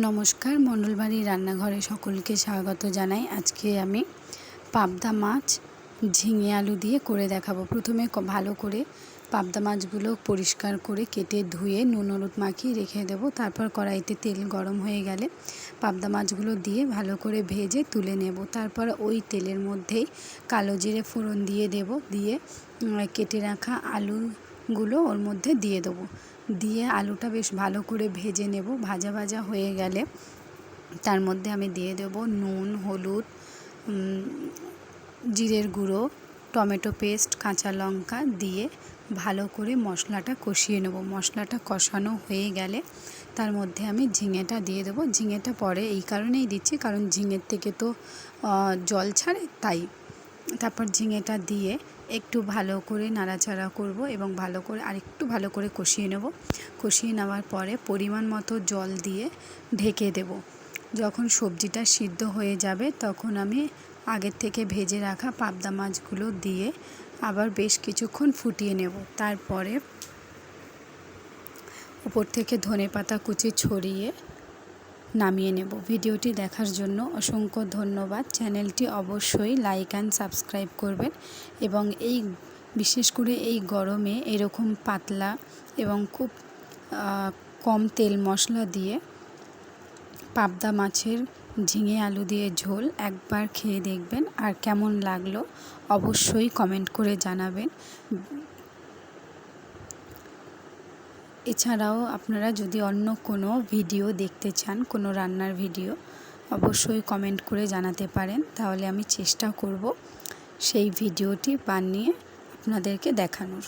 নমস্কার, মণ্ডলবাড়ি রান্নাঘরে সকলকে স্বাগত জানাই। আজকে আমি পাবদা মাছ ঝিঙে আলু দিয়ে করে দেখাবো। প্রথমে ভালো করে পাবদা মাছগুলো পরিষ্কার করে কেটে ধুয়ে নুন হলুদ মাখিয়ে রেখে দেবো। তারপর কড়াইতে তেল গরম হয়ে গেলে পাবদা মাছগুলো দিয়ে ভালো করে ভেজে তুলে নেব। তারপর ওই তেলের মধ্যেই কালো জিরে ফোড়ন দিয়ে দেব, দিয়ে কেটে রাখা আলুগুলো ওর মধ্যে দিয়ে দেবো। দিয়ে আলুটা বেশ ভালো করে ভেজে নেব। ভাজা ভাজা হয়ে গেলে তার মধ্যে আমি দিয়ে দেব নুন, হলুদ, জিরের গুঁড়ো, টমেটো পেস্ট, কাঁচা লঙ্কা দিয়ে ভালো করে মশলাটা কষিয়ে নেব। মশলাটা কষানো হয়ে গেলে তার মধ্যে আমি ঝিঙেটা দিয়ে দেবো। ঝিঙেটা পরে এই কারণেই দিচ্ছি, কারণ ঝিঙের থেকে তো জল ছাড়ে, তাই। তারপর ঝিঙেটা দিয়ে একটু ভালো করে নাড়াচাড়া করব এবং আরেকটু ভালো করে কষিয়ে নেব। কষিয়ে নেওয়ার পরে পরিমাণ মতো জল দিয়ে ঢেকে দেব। যখন সবজিটা সিদ্ধ হয়ে যাবে তখন আমি আগের থেকে ভেজে রাখা পাবদা মাছগুলো দিয়ে আবার বেশ কিছুক্ষণ ফুটিয়ে নেব। তারপরে উপর থেকে ধনেপাতা কুচি ছড়িয়ে নামিয়ে নেব। ভিডিওটি দেখার জন্য অসংখ্য ধন্যবাদ। চ্যানেলটি অবশ্যই লাইক অ্যান্ড সাবস্ক্রাইব করবেন এবং বিশেষ করে এই গরমে এরকম পাতলা এবং খুব কম তেল মশলা দিয়ে পাবদা মাছের ঝিঙে আলু দিয়ে ঝোল একবার খেয়ে দেখবেন, আর কেমন লাগলো অবশ্যই কমেন্ট করে জানাবেন। এছাড়াও আপনারা যদি অন্য কোনো ভিডিও দেখতে চান, কোনো রান্নার ভিডিও, অবশ্যই কমেন্ট করে জানাতে পারেন। তাহলে আমি চেষ্টা করব সেই ভিডিওটি বানিয়ে আপনাদেরকে দেখানোর।